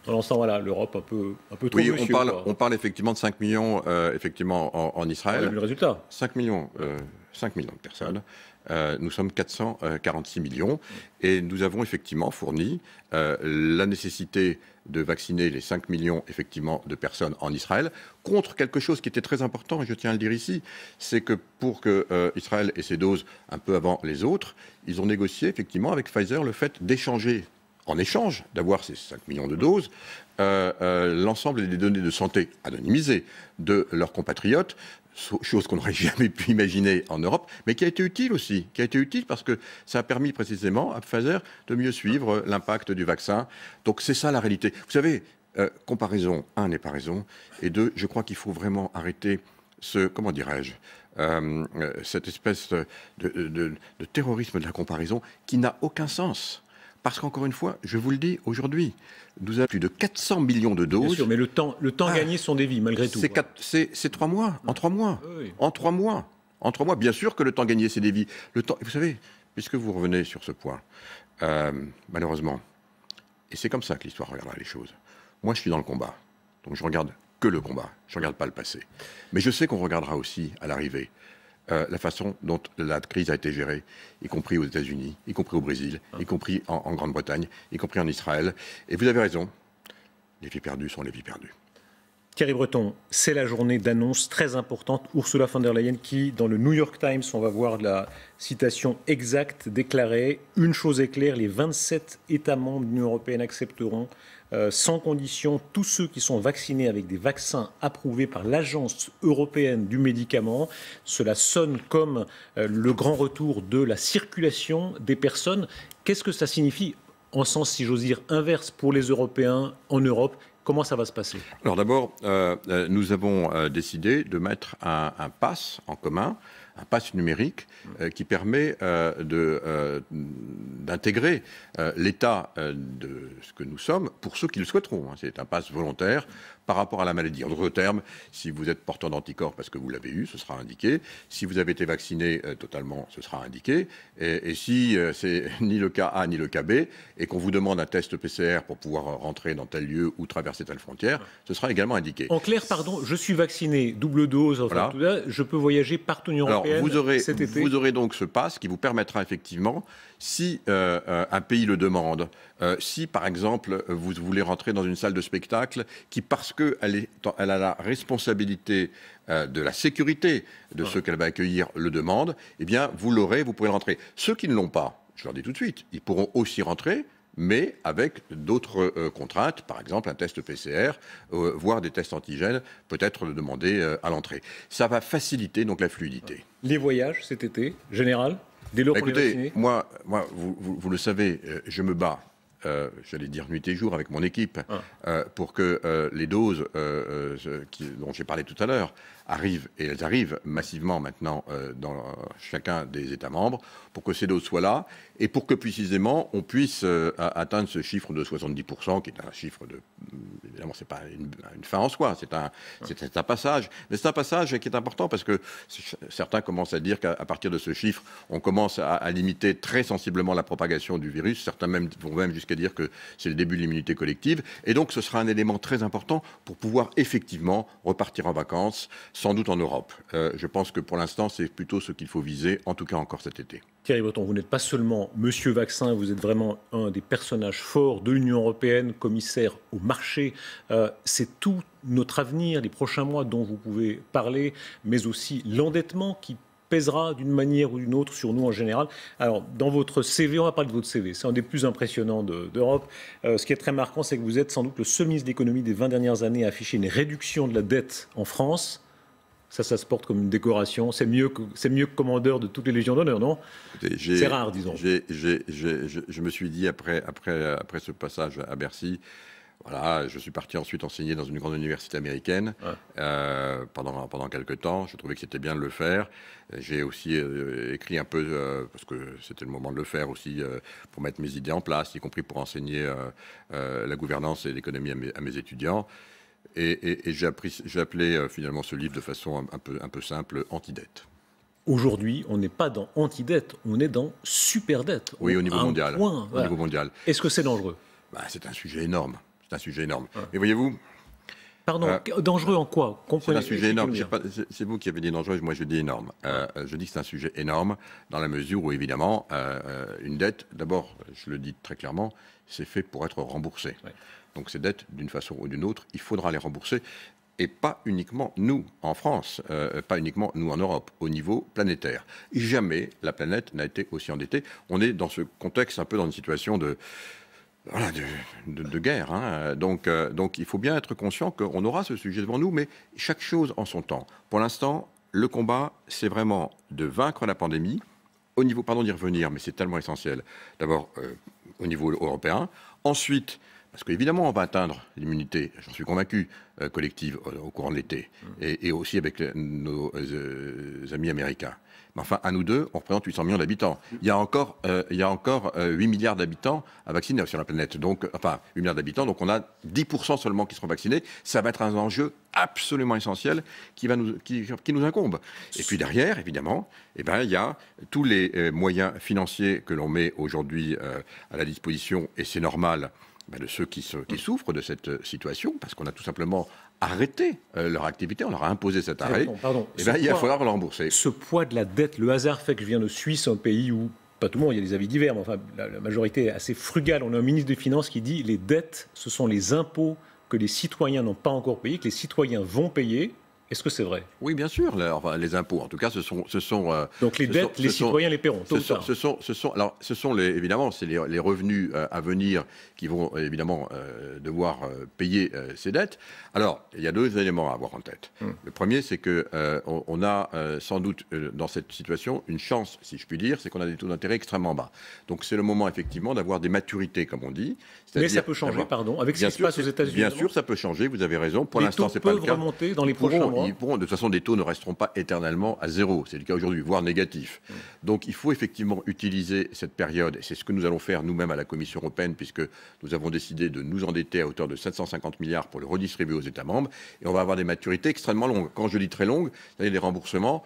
A: Dans l'ensemble, voilà, l'Europe un peu trop
H: oui,
A: monsieur,
H: on parle effectivement de 5 millions effectivement, en Israël.
A: On a vu le résultat.
H: 5 millions de personnes. Nous sommes 446 millions et nous avons effectivement fourni la nécessité de vacciner les 5 millions effectivement de personnes en Israël contre quelque chose qui était très important, et je tiens à le dire ici, c'est que pour que Israël ait ses doses un peu avant les autres, ils ont négocié effectivement avec Pfizer le fait d'échanger, en échange d'avoir ces 5 millions de doses, l'ensemble des données de santé anonymisées de leurs compatriotes, chose qu'on n'aurait jamais pu imaginer en Europe, mais qui a été utile aussi, parce que ça a permis précisément à Pfizer de mieux suivre l'impact du vaccin. Donc c'est ça la réalité. Vous savez, comparaison, n'est pas raison, et 2, je crois qu'il faut vraiment arrêter comment dirais-je, cette espèce de terrorisme de la comparaison qui n'a aucun sens. Parce qu'encore une fois, je vous le dis aujourd'hui, nous avons plus de 400 millions de doses.
A: Bien sûr, mais le temps gagné sont des vies, malgré tout.
H: C'est 3 mois, en 3 mois.
A: Oui.
H: En 3 mois. Bien sûr que le temps gagné, c'est des vies. Vous savez, puisque vous revenez sur ce point, malheureusement, et c'est comme ça que l'histoire regardera les choses. Moi, je suis dans le combat, donc je regarde que le combat, je ne regarde pas le passé. Mais je sais qu'on regardera aussi, à l'arrivée, la façon dont la crise a été gérée, y compris aux États-Unis, y compris au Brésil, y compris en Grande-Bretagne, y compris en Israël. Et vous avez raison, les vies perdues sont les vies perdues.
A: Thierry Breton, c'est la journée d'annonce très importante. Ursula von der Leyen qui, dans le New York Times, on va voir la citation exacte, déclarait « Une chose est claire, les 27 États membres de l'Union européenne accepteront sans condition tous ceux qui sont vaccinés avec des vaccins approuvés par l'Agence européenne du médicament ». Cela sonne comme le grand retour de la circulation des personnes. Qu'est-ce que ça signifie, en sens, si j'ose dire, inverse pour les Européens en Europe? Comment ça va se passer?
H: Alors d'abord, nous avons décidé de mettre un pass en commun, un pass numérique qui permet d'intégrer l'état de ce que nous sommes pour ceux qui le souhaiteront. C'est un pass volontaire par rapport à la maladie. En d'autres termes, si vous êtes porteur d'anticorps parce que vous l'avez eu, ce sera indiqué. Si vous avez été vacciné totalement, ce sera indiqué. Et si c'est ni le cas A ni le cas B, et qu'on vous demande un test PCR pour pouvoir rentrer dans tel lieu ou traverser telle frontière, ce sera également indiqué.
A: En clair, pardon, je suis vacciné, double dose, enfin, voilà. Je peux voyager partout en Union européenne cet été.
H: Vous aurez donc ce pass qui vous permettra effectivement, si un pays le demande, si par exemple vous voulez rentrer dans une salle de spectacle qui, parce qu'elle a la responsabilité de la sécurité de ceux qu'elle va accueillir, le demande, eh bien vous l'aurez, vous pourrez rentrer. Ceux qui ne l'ont pas, je leur dis tout de suite, ils pourront aussi rentrer, mais avec d'autres contraintes, par exemple un test PCR, voire des tests antigènes, peut-être le demander à l'entrée. Ça va faciliter donc la fluidité.
A: Les voyages cet été, général, dès lors qu'on est vacciné?
H: Moi, vous le savez, je me bats. J'allais dire nuit et jour avec mon équipe, pour que les doses dont j'ai parlé tout à l'heure arrivent, et elles arrivent massivement maintenant dans chacun des États membres, pour que ces doses soient là, et pour que précisément on puisse atteindre ce chiffre de 70%, qui est un chiffre de... Évidemment, c'est pas une fin en soi, c'est un passage. Mais c'est un passage qui est important, parce que certains commencent à dire qu'à partir de ce chiffre, on commence à limiter très sensiblement la propagation du virus. Certains vont même jusqu'à dire que c'est le début de l'immunité collective. Et donc, ce sera un élément très important pour pouvoir effectivement repartir en vacances sans doute en Europe. Je pense que pour l'instant, c'est plutôt ce qu'il faut viser, en tout cas encore cet été.
A: Thierry Breton, vous n'êtes pas seulement Monsieur Vaccin, vous êtes vraiment un des personnages forts de l'Union européenne, commissaire au marché. C'est tout notre avenir, les prochains mois dont vous pouvez parler, mais aussi l'endettement qui pèsera d'une manière ou d'une autre sur nous en général. Alors, dans votre CV, on va parler de votre CV, c'est un des plus impressionnants d'Europe. Ce qui est très marquant, c'est que vous êtes sans doute le seul ministre de l'économie des 20 dernières années à afficher une réduction de la dette en France. Ça se porte comme une décoration. C'est mieux que commandeur de toutes les légions d'honneur, non? C'est rare, disons.
H: Je me suis dit, après ce passage à Bercy, voilà, je suis parti ensuite enseigner dans une grande université américaine pendant quelques temps. Je trouvais que c'était bien de le faire. J'ai aussi écrit un peu, parce que c'était le moment de le faire aussi, pour mettre mes idées en place, y compris pour enseigner la gouvernance et l'économie à mes étudiants. Et j'ai appelé finalement ce livre de façon un peu simple, Antidette.
A: Aujourd'hui, on n'est pas dans antidette, on est dans superdette.
H: Oui, au niveau mondial.
A: Voilà.
H: Au niveau mondial.
A: Est-ce que c'est dangereux?
H: C'est un sujet énorme. C'est un sujet énorme. Et voyez-vous...
A: Pardon, dangereux en quoi?
H: C'est un sujet énorme. C'est vous qui avez dit dangereux, moi je dis énorme. Je dis que c'est un sujet énorme dans la mesure où, évidemment, une dette, d'abord, je le dis très clairement, c'est fait pour être remboursé. Ouais. Donc ces dettes, d'une façon ou d'une autre, il faudra les rembourser. Et pas uniquement nous en France, pas uniquement nous en Europe, au niveau planétaire. Jamais la planète n'a été aussi endettée. On est dans ce contexte un peu dans une situation de guerre. Hein. Donc il faut bien être conscient qu'on aura ce sujet devant nous, mais chaque chose en son temps. Pour l'instant, le combat, c'est vraiment de vaincre la pandémie, au niveau, pardon d'y revenir, mais c'est tellement essentiel, d'abord au niveau européen, ensuite, parce qu'évidemment, on va atteindre l'immunité, j'en suis convaincu, collective au courant de l'été, et aussi avec nos amis américains. Mais enfin, à nous deux, on représente 800 millions d'habitants. Il y a encore 8 milliards d'habitants à vacciner sur la planète. Donc, enfin, 8 milliards d'habitants, donc on a 10% seulement qui seront vaccinés. Ça va être un enjeu absolument essentiel qui nous incombe. Et puis derrière, évidemment, il y a tous les moyens financiers que l'on met aujourd'hui à la disposition, et c'est normal, de ceux qui souffrent de cette situation, parce qu'on a tout simplement arrêté leur activité, on leur a imposé cet arrêt, il va falloir le rembourser.
A: Ce poids de la dette, le hasard fait que je viens de Suisse, un pays où, pas tout le monde, il y a des avis divers, mais enfin, la majorité est assez frugale. On a un ministre des Finances qui dit les dettes, ce sont les impôts que les citoyens n'ont pas encore payés, que les citoyens vont payer. Est-ce que c'est vrai?
H: Oui, bien sûr. Les impôts, en tout cas, ce sont
A: donc les dettes, les citoyens les paieront.
H: Évidemment, c'est les revenus à venir qui vont évidemment devoir payer ces dettes. Alors, il y a deux éléments à avoir en tête. Le premier, c'est que on a sans doute dans cette situation une chance, si je puis dire, c'est qu'on a des taux d'intérêt extrêmement bas. Donc, c'est le moment effectivement d'avoir des maturités, comme on dit.
A: Mais ça peut changer, avec ce qui se passe aux États-Unis.
H: Bien sûr, ça peut changer. Vous avez raison. Pour l'instant, c'est pas le cas.
A: Les taux peuvent remonter dans les prochains mois.
H: De toute façon, les taux ne resteront pas éternellement à zéro. C'est le cas aujourd'hui, voire négatif. Donc, il faut effectivement utiliser cette période. Et c'est ce que nous allons faire nous-mêmes à la Commission européenne, puisque nous avons décidé de nous endetter à hauteur de 750 milliards pour le redistribuer aux États membres. Et on va avoir des maturités extrêmement longues. Quand je dis très longues, c'est-à-dire des remboursements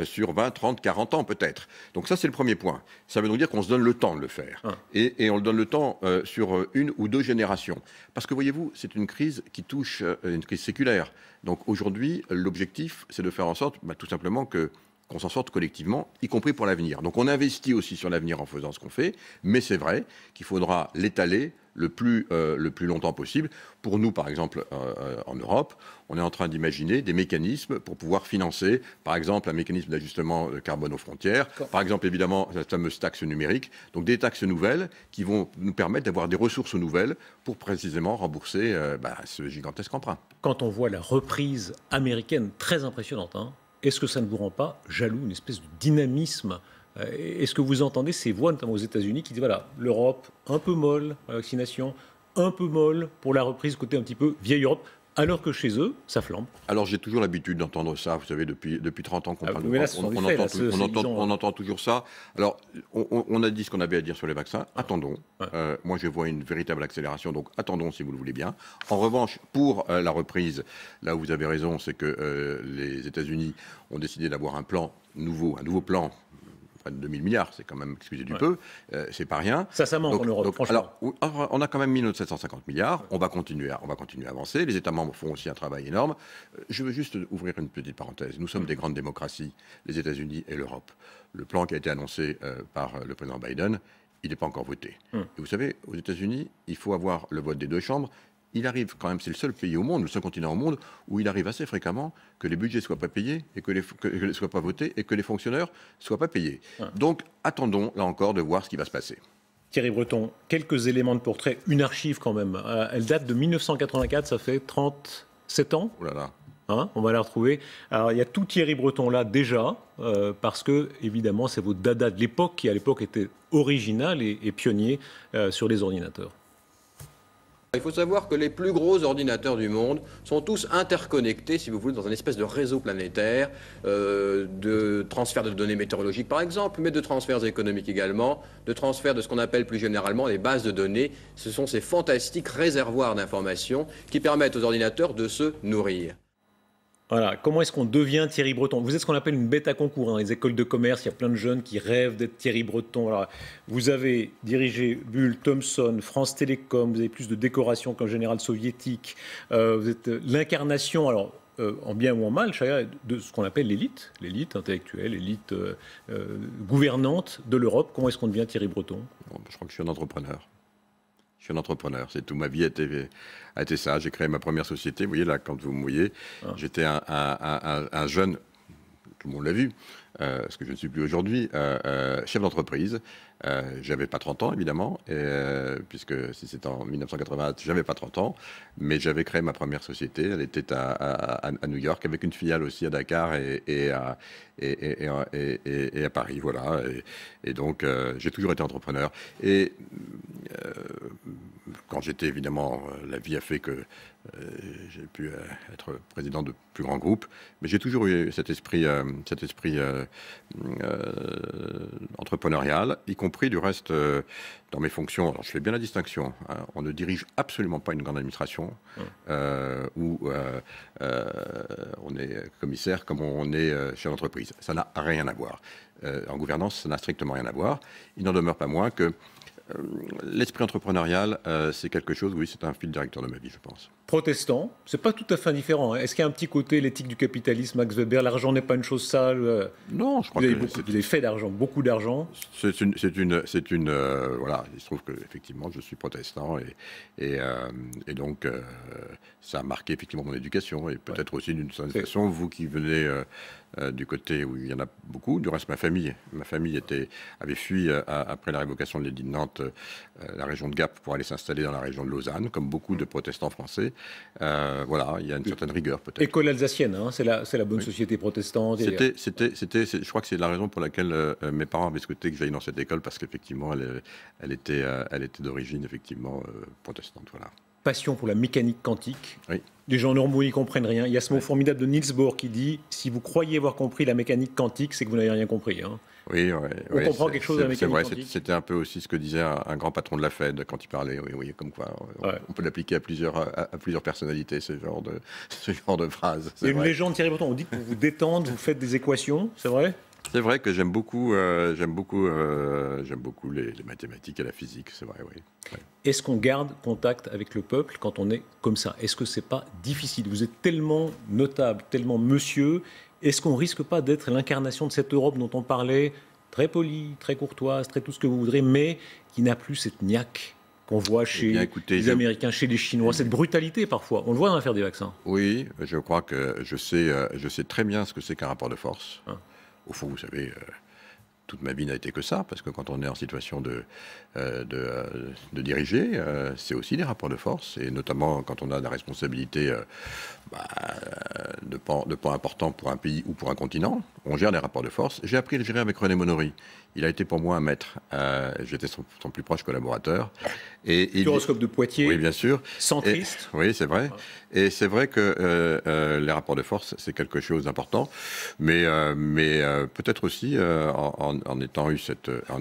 H: sur 20, 30, 40 ans peut-être. Donc ça, c'est le premier point. Ça veut donc dire qu'on se donne le temps de le faire. Et on le donne le temps sur une ou deux générations. Parce que, voyez-vous, c'est une crise qui touche, une crise séculaire. Donc aujourd'hui, l'objectif, c'est de faire en sorte, tout simplement, qu'on s'en sorte collectivement, y compris pour l'avenir. Donc on investit aussi sur l'avenir en faisant ce qu'on fait, mais c'est vrai qu'il faudra l'étaler le plus longtemps possible. Pour nous, par exemple, en Europe, on est en train d'imaginer des mécanismes pour pouvoir financer, par exemple, un mécanisme d'ajustement carbone aux frontières, par exemple, évidemment, la fameuse taxe numérique, donc des taxes nouvelles qui vont nous permettre d'avoir des ressources nouvelles pour précisément rembourser ce gigantesque emprunt.
A: Quand on voit la reprise américaine très impressionnante, est-ce que ça ne vous rend pas jaloux, une espèce de dynamisme? Est-ce que vous entendez ces voix, notamment aux États-Unis, qui disent voilà, l'Europe un peu molle pour la vaccination, un peu molle pour la reprise, côté un petit peu vieille Europe, alors que chez eux, ça flambe? Alors
H: j'ai toujours l'habitude d'entendre ça, vous savez, depuis 30 ans qu'on parle
A: on
H: entend toujours ça. Alors on a dit ce qu'on avait à dire sur les vaccins, attendons. Moi je vois une véritable accélération, donc attendons si vous le voulez bien. En revanche, pour la reprise, là où vous avez raison, c'est que les États-Unis ont décidé d'avoir un plan nouveau, un nouveau plan près de 2000 milliards, c'est quand même, excusez du peu, c'est pas rien.
A: Ça manque en Europe, franchement.
H: Alors, on a quand même mis notre 750 milliards, on va continuer à avancer, les États membres font aussi un travail énorme. Je veux juste ouvrir une petite parenthèse. Nous sommes des grandes démocraties, les États-Unis et l'Europe. Le plan qui a été annoncé par le président Biden, il n'est pas encore voté. Et vous savez, aux États-Unis, il faut avoir le vote des deux chambres. Il arrive quand même, c'est le seul pays au monde, le seul continent au monde, où il arrive assez fréquemment que les budgets ne soient pas payés, et que soient pas votés, et que les fonctionnaires ne soient pas payés. Donc, attendons, là encore, de voir ce qui va se passer.
A: Thierry Breton, quelques éléments de portrait, une archive quand même. Elle date de 1984, ça fait 37 ans.
H: Oh là là.
A: On va la retrouver. Alors, il y a tout Thierry Breton là déjà, parce que, évidemment, c'est votre dada de l'époque, qui à l'époque était original et pionnier sur les ordinateurs.
I: Il faut savoir que les plus gros ordinateurs du monde sont tous interconnectés, si vous voulez, dans un espèce de réseau planétaire, de transfert de données météorologiques par exemple, mais de transferts économiques également, de transferts de ce qu'on appelle plus généralement les bases de données. Ce sont ces fantastiques réservoirs d'informations qui permettent aux ordinateurs de se nourrir.
A: Voilà, comment est-ce qu'on devient Thierry Breton? Vous êtes ce qu'on appelle une bête à concours. Dans les écoles de commerce, il y a plein de jeunes qui rêvent d'être Thierry Breton. Alors, vous avez dirigé Bull, Thomson, France Télécom, vous avez plus de décorations qu'un général soviétique. Vous êtes l'incarnation, alors en bien ou en mal, de ce qu'on appelle l'élite intellectuelle, l'élite gouvernante de l'Europe. Comment est-ce qu'on devient Thierry Breton?
H: Je crois que je suis un entrepreneur. Je suis un entrepreneur, c'est tout. Ma vie a été ça. J'ai créé ma première société. Vous voyez là, quand vous me voyez, j'étais un jeune, tout le monde l'a vu, ce que je ne suis plus aujourd'hui, chef d'entreprise. J'avais pas 30 ans, évidemment, puisque si c'était en 1980, j'avais pas 30 ans, mais j'avais créé ma première société. Elle était à New York, avec une filiale aussi à Dakar et à Paris, voilà. Et donc, j'ai toujours été entrepreneur. Et quand j'étais, évidemment, la vie a fait que j'ai pu être président de plus grands groupes, mais j'ai toujours eu cet esprit entrepreneurial, y compris du reste dans mes fonctions. Alors je fais bien la distinction, hein. On ne dirige absolument pas une grande administration où on est commissaire comme on est chef d'entreprise. Ça n'a rien à voir. En gouvernance, ça n'a strictement rien à voir. Il n'en demeure pas moins que l'esprit entrepreneurial, c'est quelque chose, oui, c'est un fil directeur de ma vie, je pense.
A: Protestant, c'est pas tout à fait indifférent. Est-ce qu'il y a un petit côté l'éthique du capitalisme, Max Weber, l'argent n'est pas une chose sale?
H: Non, je crois
A: que vous avez fait d'argent, beaucoup d'argent.
H: C'est une voilà, il se trouve que effectivement, je suis protestant et donc ça a marqué effectivement mon éducation et peut-être aussi d'une certaine façon, vous qui venez du côté où il y en a beaucoup. Du reste, ma famille avait fui après la révocation de l'édit de Nantes, la région de Gap pour aller s'installer dans la région de Lausanne, comme beaucoup de protestants français. Voilà, il y a une certaine rigueur peut-être.
A: École alsacienne, hein, c'est la bonne société protestante.
H: Je crois que c'est la raison pour laquelle mes parents avaient souhaité que j'aille dans cette école, parce qu'effectivement, elle était d'origine effectivement protestante. Voilà.
A: Passion pour la mécanique quantique.
H: Oui.
A: Les gens normaux n'y comprennent rien. Il y a ce mot formidable de Niels Bohr qui dit « Si vous croyez avoir compris la mécanique quantique, c'est que vous n'avez rien compris. Hein. »
H: Oui,
A: on comprend quelque chose de la mécanique quantique.
H: C'était un peu aussi ce que disait un grand patron de la Fed quand il parlait. Oui, comme quoi on peut l'appliquer à plusieurs personnalités, ce genre de phrase.
A: Il y a une légende, Thierry Breton, on dit que vous vous détendez, vous faites des équations, c'est vrai?
H: C'est vrai que j'aime beaucoup les mathématiques et la physique, c'est vrai, oui. Ouais.
A: Est-ce qu'on garde contact avec le peuple quand on est comme ça? Est-ce que c'est pas difficile? Vous êtes tellement notable, tellement monsieur. Est-ce qu'on risque pas d'être l'incarnation de cette Europe dont on parlait, très polie, très courtoise, très tout ce que vous voudrez, mais qui n'a plus cette niaque qu'on voit chez les Américains, chez les Chinois, cette brutalité parfois? On le voit dans l'affaire des vaccins.
H: Oui, je crois que je sais très bien ce que c'est qu'un rapport de force. Au fond, vous savez, toute ma vie n'a été que ça, parce que quand on est en situation de diriger, c'est aussi des rapports de force, et notamment quand on a la responsabilité de pans importants pour un pays ou pour un continent, on gère des rapports de force. J'ai appris à le gérer avec René Monory. Il a été pour moi un maître. J'étais son plus proche collaborateur.
A: L'horoscope de Poitiers.
H: Oui, bien sûr.
A: Centriste.
H: Oui, c'est vrai. Et c'est vrai que les rapports de force, c'est quelque chose d'important. Mais peut-être aussi, en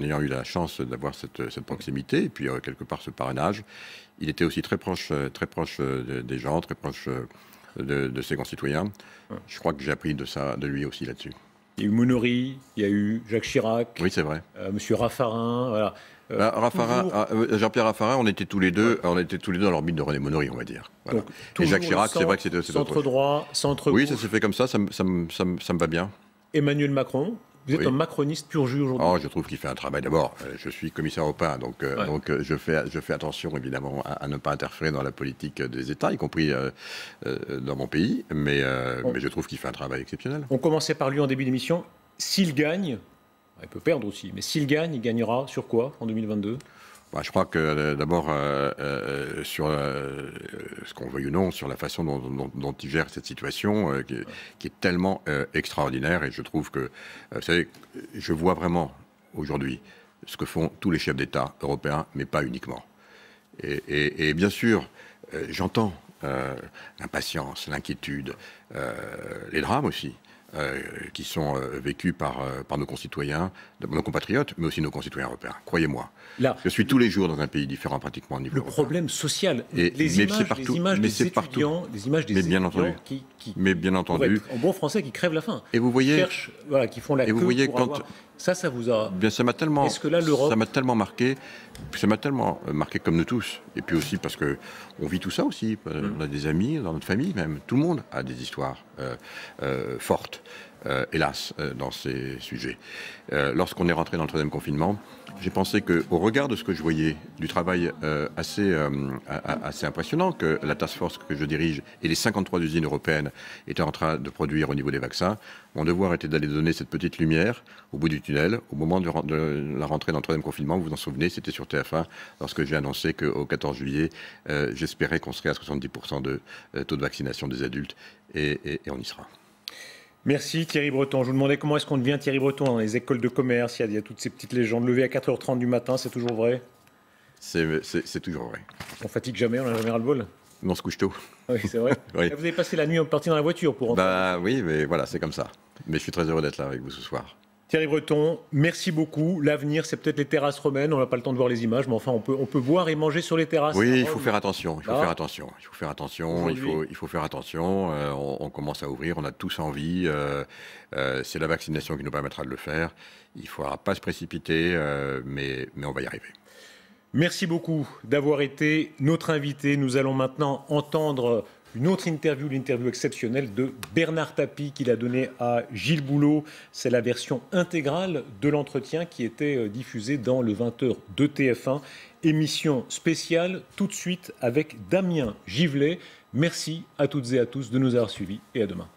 H: ayant eu la chance d'avoir cette proximité, et puis quelque part ce parrainage, il était aussi très proche des gens, très proche de ses concitoyens. Je crois que j'ai appris de lui aussi là-dessus.
A: Il y a eu Monory, il y a eu Jacques Chirac.
H: Oui, c'est vrai.
A: Monsieur Raffarin, voilà.
H: Jean-Pierre Raffarin, on était tous les deux dans l'orbite de René Monory, on va dire. Voilà.
A: Donc,
H: et Jacques Chirac, c'est vrai que c'était
A: centre droit, centre
H: gauche. Oui,
A: gauche.
H: ça s'est fait comme ça me va bien.
A: Emmanuel Macron, vous êtes un macroniste pur jus aujourd'hui.
H: Je trouve qu'il fait un travail. D'abord, je suis commissaire européen, donc je fais attention évidemment à ne pas interférer dans la politique des États, y compris dans mon pays, mais je trouve qu'il fait un travail exceptionnel.
A: On commençait par lui en début d'émission. S'il gagne, il peut perdre aussi, mais s'il gagne, il gagnera sur quoi en 2022 ?
H: Je crois que d'abord, sur ce qu'on veuille ou non, sur la façon dont il gère cette situation, qui est tellement extraordinaire, et je trouve que, vous savez, je vois vraiment aujourd'hui ce que font tous les chefs d'État européens, mais pas uniquement. Et bien sûr, j'entends l'impatience, l'inquiétude, les drames aussi. Qui sont vécus par nos concitoyens, nos compatriotes, mais aussi nos concitoyens européens. Croyez-moi. Là, je suis tous les jours dans un pays différent pratiquement au niveau européen.
A: Le problème social, les images des étudiants, les images des étudiants qui en bon français, qui crèvent la faim.
H: Et vous voyez,
A: cherchent, qui font la queue pour avoir... Ça vous a...
H: Bien, ça m'a tellement...
A: Est-ce que là, l'Europe...
H: Ça m'a tellement marqué comme nous tous. Et puis aussi parce que on vit tout ça aussi. On a des amis, dans notre famille même. Tout le monde a des histoires fortes, hélas, dans ces sujets. Lorsqu'on est rentré dans le 3e confinement, j'ai pensé qu'au regard de ce que je voyais, du travail assez impressionnant que la task force que je dirige et les 53 usines européennes étaient en train de produire au niveau des vaccins, mon devoir était d'aller donner cette petite lumière au bout du tunnel, au moment de la rentrée dans le 3e confinement. Vous vous en souvenez, c'était sur TF1, lorsque j'ai annoncé qu'au 14 juillet, j'espérais qu'on serait à 70% de taux de vaccination des adultes, et on y sera.
A: Merci Thierry Breton. Je vous demandais comment est-ce qu'on devient Thierry Breton dans les écoles de commerce. Il y a toutes ces petites légendes. Levé à 4h30 du matin, c'est toujours vrai?
H: C'est toujours vrai.
A: On fatigue jamais, on n'a jamais ras-le-bol?
H: On se couche tôt.
A: Oui, c'est vrai.
H: Oui.
A: Vous avez passé la nuit en partie dans la voiture pour rentrer.
H: Oui, mais voilà, c'est comme ça. Mais je suis très heureux d'être là avec vous ce soir.
A: Thierry Breton, merci beaucoup. L'avenir, c'est peut-être les terrasses romaines. On n'a pas le temps de voir les images, mais enfin, on peut boire et manger sur les terrasses.
H: Oui, il faut faire attention. Il faut faire attention. On commence à ouvrir. On a tous envie. C'est la vaccination qui nous permettra de le faire. Il ne faudra pas se précipiter, mais on va y arriver. Merci beaucoup d'avoir été notre invité. Nous allons maintenant entendre une autre interview, l'interview exceptionnelle de Bernard Tapie qu'il a donnée à Gilles Boulot. C'est la version intégrale de l'entretien qui était diffusée dans le 20h de TF1. Émission spéciale tout de suite avec Damien Givlet. Merci à toutes et à tous de nous avoir suivis et à demain.